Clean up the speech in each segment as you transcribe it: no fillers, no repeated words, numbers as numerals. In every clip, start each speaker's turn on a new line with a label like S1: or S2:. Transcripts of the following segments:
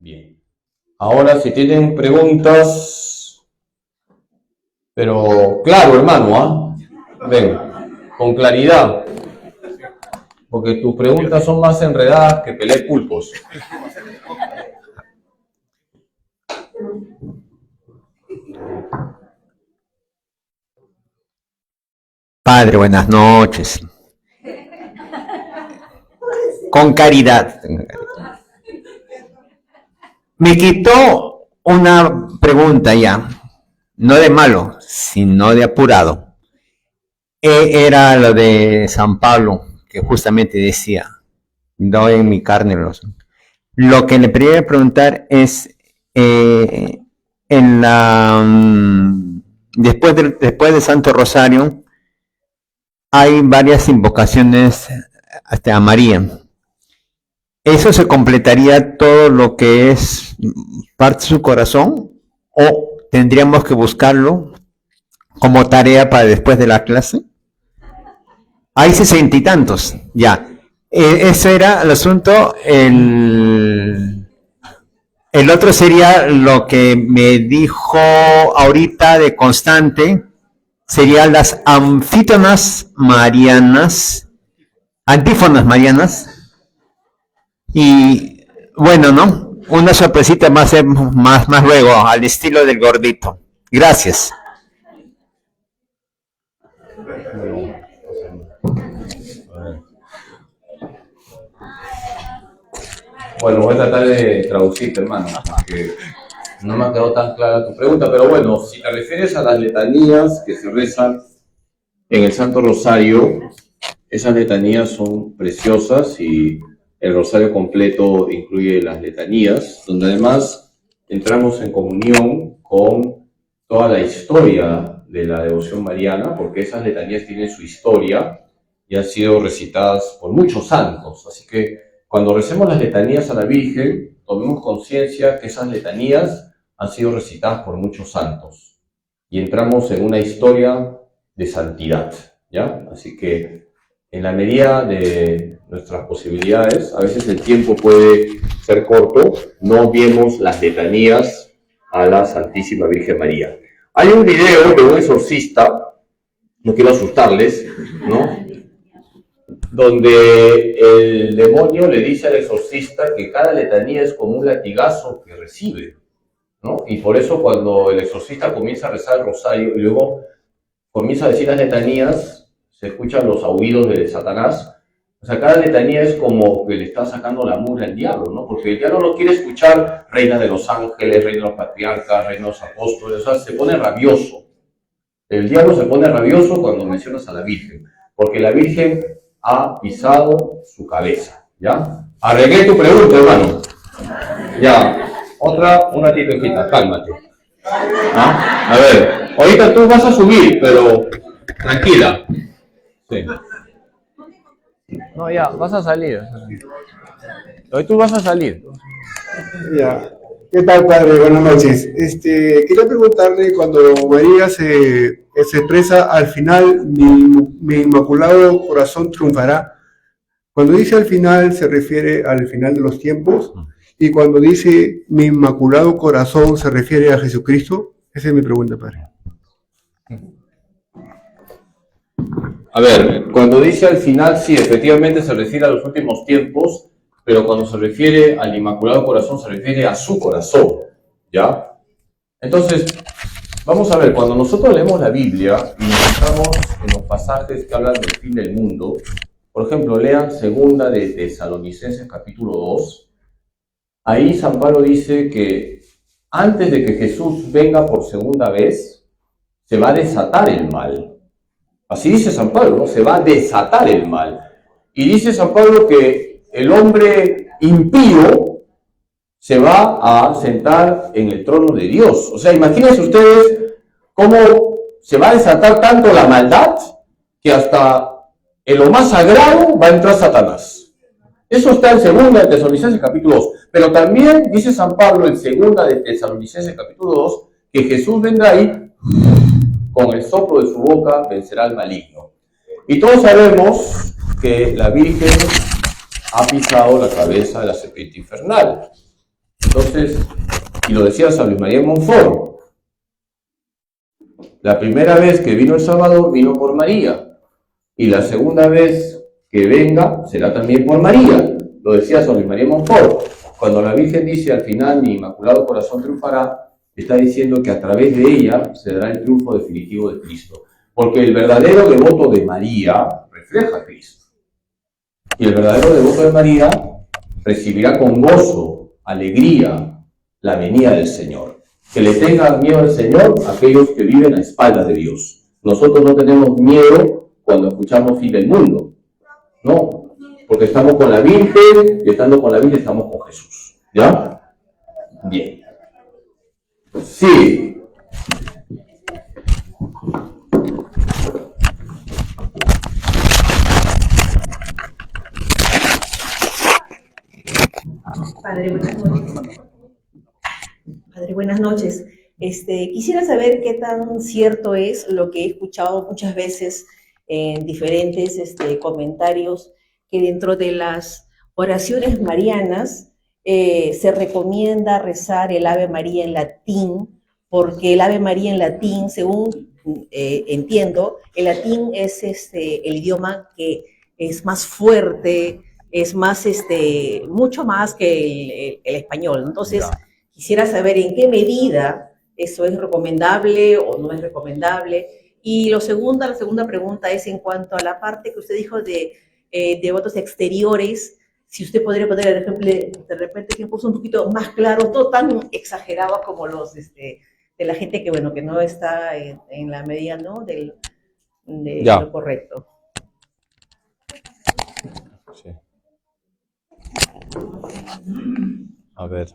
S1: Bien. Ahora, si tienen preguntas, pero claro, hermano, ¿ah? Ven, con claridad, porque tus preguntas son más enredadas que pelea de pulpos.
S2: Padre, buenas noches. Con caridad. Me quitó una pregunta ya, no de malo, sino de apurado. Era lo de San Pablo, que justamente decía, no en mi carne los. Lo que le quería preguntar es, en la después de Santo Rosario, hay varias invocaciones hasta a María. ¿Eso se completaría todo lo que es parte de su corazón? ¿O tendríamos que buscarlo como tarea para después de la clase? Hay 60 y tantos, ya. Ese era el asunto. El otro sería lo que me dijo ahorita de Constante, serían las antífonas marianas, y bueno, ¿no? Una sorpresita más luego, al estilo del gordito. Gracias.
S1: Bueno, voy a tratar de traducirte, hermano, porque no me ha quedado tan clara tu pregunta, pero bueno, si te refieres a las letanías que se rezan en el Santo Rosario, esas letanías son preciosas y el rosario completo incluye las letanías, donde además entramos en comunión con toda la historia de la devoción mariana, porque esas letanías tienen su historia y han sido recitadas por muchos santos. Así que cuando recemos las letanías a la Virgen, tomemos conciencia que esas letanías han sido recitadas por muchos santos y entramos en una historia de santidad, ¿ya? Así que en la medida de nuestras posibilidades, a veces el tiempo puede ser corto, no obviemos las letanías a la Santísima Virgen María. Hay un video de un exorcista, no quiero asustarles, ¿no?, donde el demonio le dice al exorcista que cada letanía es como un latigazo que recibe, ¿no? Y por eso cuando el exorcista comienza a rezar el rosario y luego comienza a decir las letanías, se escuchan los aullidos de Satanás. O sea, cada letanía es como que le está sacando la mugre al diablo, ¿no? Porque el diablo no quiere escuchar reina de los ángeles, reina de los patriarcas, reina de los apóstoles, o sea, se pone rabioso. El diablo se pone rabioso cuando mencionas a la Virgen, porque la Virgen ha pisado su cabeza, ¿ya? Arreglé tu pregunta, hermano. Ya, una tipejita, cálmate. ¿Ah? A ver, ahorita tú vas a subir, pero tranquila. Sí. No, ya, vas a salir. Hoy tú vas a salir.
S3: Ya. ¿Qué tal, padre? Buenas noches. Quería preguntarle, cuando María se expresa al final, mi inmaculado corazón triunfará. Cuando dice al final, se refiere al final de los tiempos, y cuando dice mi inmaculado corazón, se refiere a Jesucristo. Esa es mi pregunta, padre.
S1: A ver, cuando dice al final, sí, efectivamente se refiere a los últimos tiempos, pero cuando se refiere al Inmaculado Corazón, se refiere a su corazón, ¿ya? Entonces, vamos a ver, cuando nosotros leemos la Biblia y nos centramos en los pasajes que hablan del fin del mundo, por ejemplo, lean segunda de Tesalonicenses capítulo 2, ahí San Pablo dice que antes de que Jesús venga por segunda vez, se va a desatar el mal. Así dice San Pablo, ¿no? Se va a desatar el mal. Y dice San Pablo que el hombre impío se va a sentar en el trono de Dios. O sea, imagínense ustedes cómo se va a desatar tanto la maldad que hasta en lo más sagrado va a entrar Satanás. Eso está en segunda de Tesalonicenses capítulo 2. Pero también dice San Pablo en segunda de Tesalonicenses capítulo 2 que Jesús vendrá ahí, con el soplo de su boca vencerá al maligno. Y todos sabemos que la Virgen ha pisado la cabeza de la serpiente infernal. Entonces, y lo decía San Luis María de Montfort, la primera vez que vino El Salvador vino por María, y la segunda vez que venga será también por María. Lo decía San Luis María de Montfort. Cuando la Virgen dice al final, mi Inmaculado Corazón triunfará, está diciendo que a través de ella se dará el triunfo definitivo de Cristo. Porque el verdadero devoto de María refleja a Cristo. Y el verdadero devoto de María recibirá con gozo, alegría, la venida del Señor. Que le tengan miedo al Señor aquellos que viven a espaldas de Dios. Nosotros no tenemos miedo cuando escuchamos fin del mundo. No, porque estamos con la Virgen, y estando con la Virgen estamos con Jesús. ¿Ya? Bien. Sí.
S4: Padre, buenas noches. Padre, buenas noches. Quisiera saber qué tan cierto es lo que he escuchado muchas veces en diferentes comentarios, que dentro de las oraciones marianas se recomienda rezar el Ave María en latín, porque el Ave María en latín, según entiendo, el latín es el idioma que es más fuerte, es más, mucho más que el español. Entonces, quisiera saber en qué medida eso es recomendable o no es recomendable. Y la segunda pregunta es en cuanto a la parte que usted dijo de votos exteriores, si usted podría poner de repente ejemplos un poquito más claros, no tan exagerados como los de la gente que, bueno, que no está en la medida, ¿no?, de lo correcto.
S1: Sí. A ver.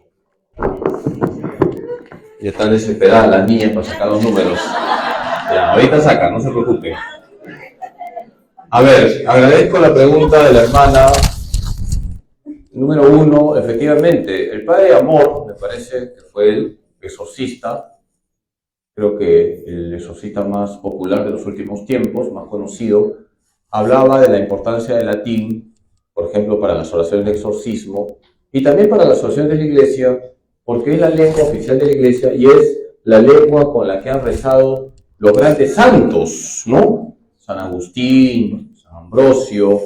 S1: Ya están desesperadas las niñas para sacar los números. Ya, ahorita sacan, no se preocupen. A ver, agradezco la pregunta de la hermana. Número 1, efectivamente, el Padre Amor, me parece que fue el exorcista, creo que el exorcista más popular de los últimos tiempos, más conocido, hablaba de la importancia del latín, por ejemplo, para las oraciones de exorcismo, y también para las oraciones de la Iglesia, porque es la lengua oficial de la Iglesia y es la lengua con la que han rezado los grandes santos, ¿no? San Agustín, San Ambrosio,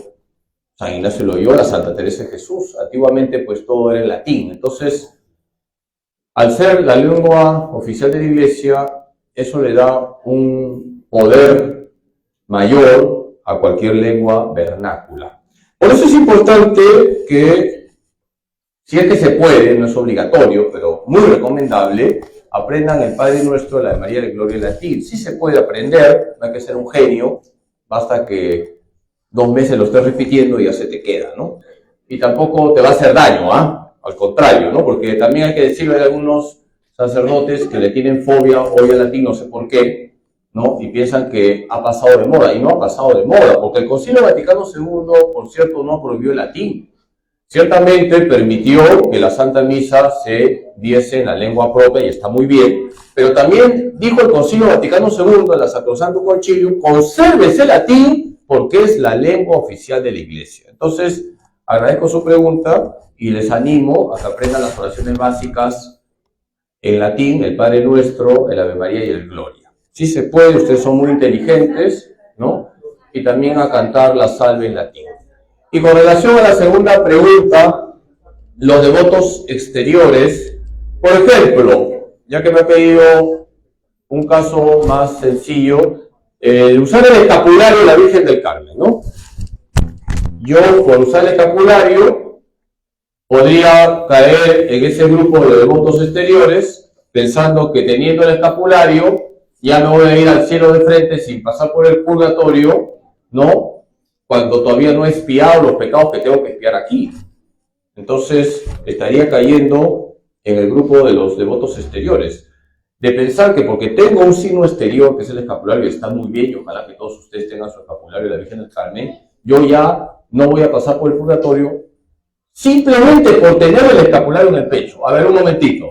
S1: San Ignacio de Loyola, Santa Teresa de Jesús. Antiguamente, pues, todo era en latín. Entonces, al ser la lengua oficial de la Iglesia, eso le da un poder mayor a cualquier lengua vernácula. Por eso es importante que, si es que se puede, no es obligatorio, pero muy recomendable, aprendan el Padre Nuestro, la de María de Gloria en latín. Sí se puede aprender, no hay que ser un genio, basta que 2 meses lo estés repitiendo y ya se te queda, ¿no? Y tampoco te va a hacer daño, ¿ah? Al contrario, ¿no? Porque también hay que decirle a algunos sacerdotes que le tienen fobia hoy al latín, no sé por qué, ¿no? Y piensan que ha pasado de moda, y no ha pasado de moda, porque el Concilio Vaticano II, por cierto, no prohibió el latín. Ciertamente permitió que la Santa Misa se diese en la lengua propia, y está muy bien, pero también dijo el Concilio Vaticano II en la Sacrosanctum Concilium, consérvese el latín porque es la lengua oficial de la Iglesia. Entonces, agradezco su pregunta y les animo a que aprendan las oraciones básicas en latín, el Padre Nuestro, el Ave María y el Gloria. Sí se puede, ustedes son muy inteligentes, ¿no? Y también a cantar la salve en latín. Y con relación a la segunda pregunta, los devotos exteriores, por ejemplo, ya que me ha pedido un caso más sencillo, usar el escapulario de la Virgen del Carmen, ¿no? Yo, por usar el escapulario, podría caer en ese grupo de devotos exteriores, pensando que teniendo el escapulario, ya me voy a ir al cielo de frente sin pasar por el purgatorio, ¿no? Cuando todavía no he expiado los pecados que tengo que expiar aquí. Entonces, estaría cayendo en el grupo de los devotos exteriores. De pensar que porque tengo un signo exterior, que es el escapulario, y está muy bien, y ojalá que todos ustedes tengan su escapulario de la Virgen del Carmen, yo ya no voy a pasar por el purgatorio simplemente por tener el escapulario en el pecho. A ver, un momentito.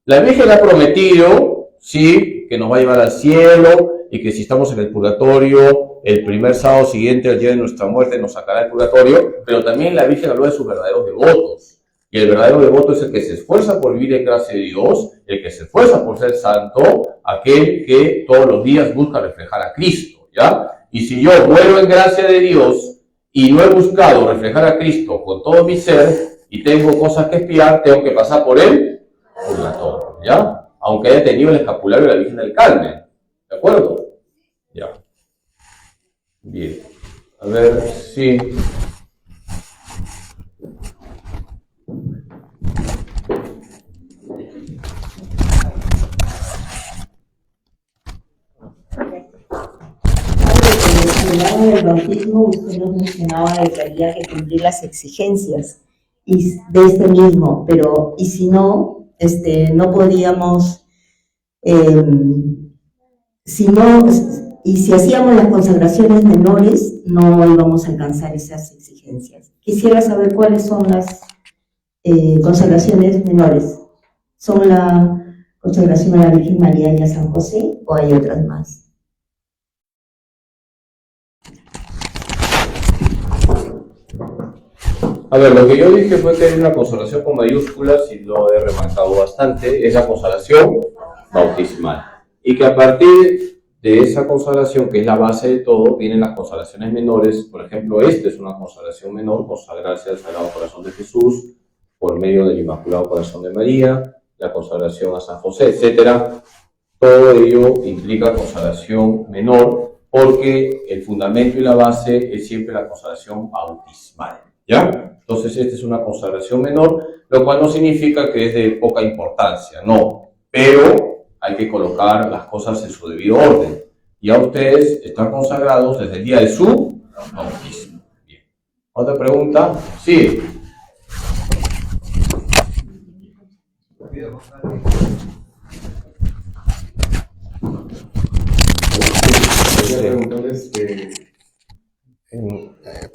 S1: La Virgen ha prometido, sí, que nos va a llevar al cielo, y que si estamos en el purgatorio, el primer sábado siguiente al día de nuestra muerte nos sacará del purgatorio, pero también la Virgen habló de sus verdaderos devotos. Y el verdadero devoto es el que se esfuerza por vivir en gracia de Dios, el que se esfuerza por ser santo, aquel que todos los días busca reflejar a Cristo, ¿ya? Y si yo muero en gracia de Dios y no he buscado reflejar a Cristo con todo mi ser y tengo cosas que espiar, tengo que pasar por él, purgatorio, ¿ya? Aunque haya tenido el escapulario de la Virgen del Carmen, ¿de acuerdo? Ya. Bien. A ver, sí.
S4: Hablaba del bautismo, usted nos mencionaba de que había que cumplir las exigencias de este mismo, pero y si no, no podíamos, si no, y si hacíamos las consagraciones menores, no íbamos a alcanzar esas exigencias. Quisiera saber cuáles son las consagraciones menores. ¿Son la consagración a la Virgen María y a San José o hay otras más?
S1: A ver, lo que yo dije fue que hay una consagración con mayúsculas y lo he remarcado bastante, es la consagración bautismal. Y que a partir de esa consagración, que es la base de todo, vienen las consagraciones menores. Por ejemplo, esta es una consagración menor, consagrarse al Sagrado Corazón de Jesús por medio del Inmaculado Corazón de María, la consagración a San José, etc. Todo ello implica consagración menor porque el fundamento y la base es siempre la consagración bautismal, ¿ya? Entonces, esta es una consagración menor, lo cual no significa que es de poca importancia, no, pero hay que colocar las cosas en su debido orden. Ya ustedes están consagrados desde el día de su bautismo. Bien. ¿Otra pregunta? Sí.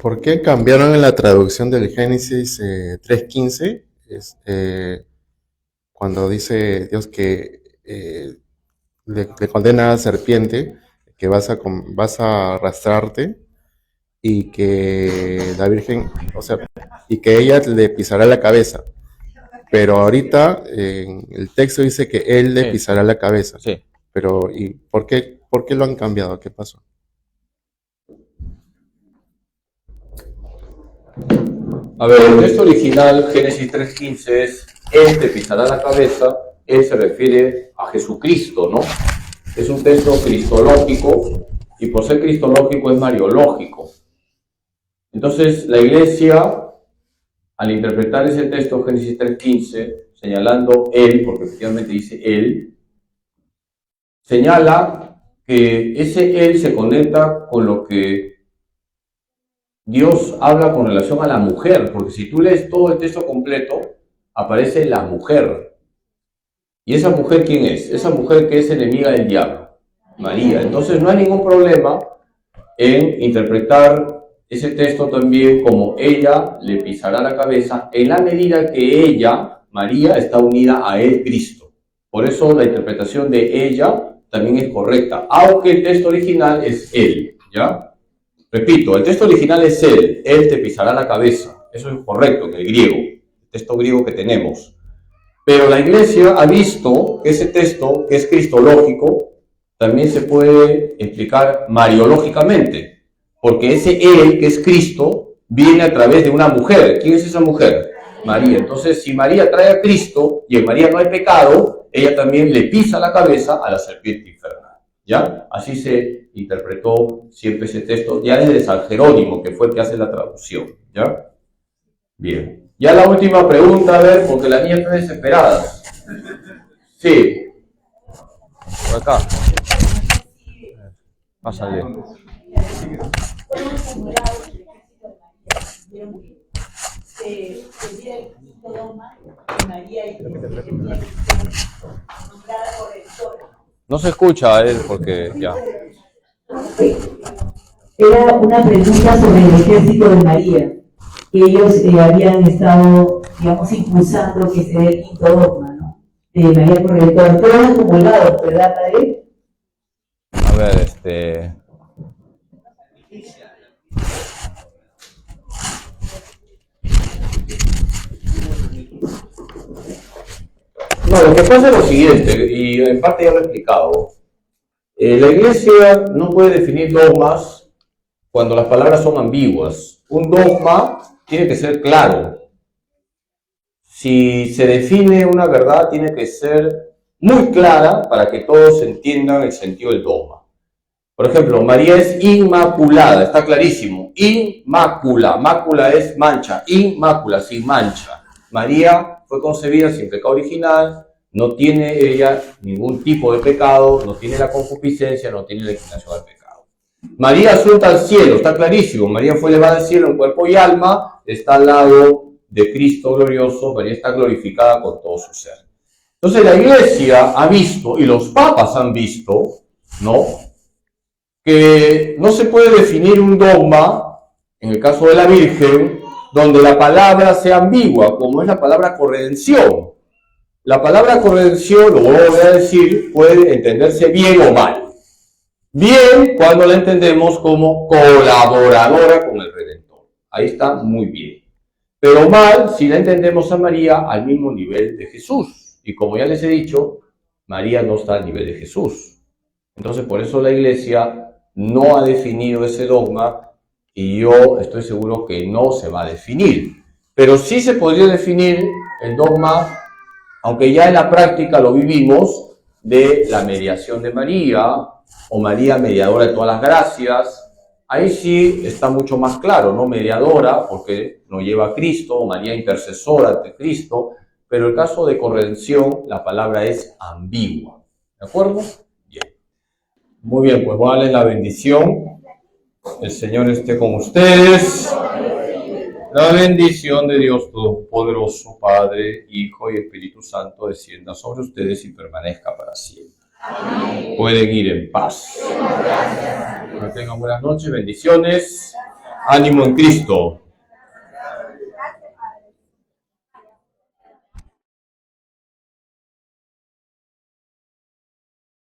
S5: ¿Por qué cambiaron en la traducción del Génesis 3:15? Cuando dice Dios que le condena a la serpiente, que vas a arrastrarte y que la Virgen, o sea, y que ella le pisará la cabeza. Pero ahorita en el texto dice que él le pisará la cabeza.
S1: Sí.
S5: Pero, ¿y por qué lo han cambiado? ¿Qué pasó?
S1: A ver, el texto original, Génesis 3:15, es Él te pisará la cabeza. Él se refiere a Jesucristo, ¿no? Es un texto cristológico y por ser cristológico es mariológico. Entonces, la Iglesia, al interpretar ese texto, Génesis 3:15, señalando Él, porque efectivamente dice Él, señala que ese Él se conecta con lo que Dios habla con relación a la mujer, porque si tú lees todo el texto completo, aparece la mujer. ¿Y esa mujer quién es? Esa mujer que es enemiga del diablo, María. Entonces no hay ningún problema en interpretar ese texto también como ella le pisará la cabeza en la medida que ella, María, está unida a él, Cristo. Por eso la interpretación de ella también es correcta, aunque el texto original es él, ¿ya? Repito, el texto original es él te pisará la cabeza. Eso es correcto en el griego, el texto griego que tenemos. Pero la Iglesia ha visto que ese texto, que es cristológico, también se puede explicar mariológicamente, porque ese él, que es Cristo, viene a través de una mujer. ¿Quién es esa mujer? María. Entonces, si María trae a Cristo y en María no hay pecado, ella también le pisa la cabeza a la serpiente infernal. ¿Ya? Así se interpretó siempre ese texto, ya desde San Jerónimo, que fue el que hace la traducción. ¿Ya? Bien. Ya la última pregunta, a ver, porque la niña está desesperada. Sí. Por acá. Pásale. No se escucha a él porque ya.
S6: Era una pregunta sobre el ejército de María, que ellos habían estado, digamos, impulsando que se dé el quinto dogma, ¿no? De María Correctora. Fueron acumulados, ¿verdad, padre?
S1: A ver, No, lo que pasa es lo siguiente, y en parte ya lo he explicado. La iglesia no puede definir dogmas cuando las palabras son ambiguas. Un dogma tiene que ser claro. Si se define una verdad, tiene que ser muy clara para que todos entiendan el sentido del dogma. Por ejemplo, María es inmaculada, está clarísimo. Inmácula, mácula es mancha, inmácula, sin mancha. María fue concebida sin pecado original, no tiene ella ningún tipo de pecado, no tiene la concupiscencia, no tiene la inclinación al pecado. María asunta al cielo, está clarísimo. María fue elevada al cielo en cuerpo y alma, está al lado de Cristo glorioso, María está glorificada con todo su ser. Entonces la iglesia ha visto, y los papas han visto, ¿no?, que no se puede definir un dogma, en el caso de la Virgen, donde la palabra sea ambigua, como es la palabra corredención. La palabra corredención, lo voy a decir, puede entenderse bien o mal. Bien cuando la entendemos como colaboradora con el Redentor. Ahí está muy bien. Pero mal si la entendemos a María al mismo nivel de Jesús. Y como ya les he dicho, María no está al nivel de Jesús. Entonces, por eso la Iglesia no ha definido ese dogma y yo estoy seguro que no se va a definir. Pero sí se podría definir el dogma, aunque ya en la práctica lo vivimos, de la mediación de María, o María mediadora de todas las gracias. Ahí sí está mucho más claro, ¿no? Mediadora, porque nos lleva a Cristo, o María intercesora ante Cristo, pero el caso de corredención, la palabra es ambigua. ¿De acuerdo? Bien. Muy bien, pues voy a darle la bendición. El Señor esté con ustedes. La bendición de Dios Todopoderoso, Padre, Hijo y Espíritu Santo, descienda sobre ustedes y permanezca para siempre. Amén. Pueden ir en paz. Que tengan buenas noches, bendiciones, ánimo en Cristo.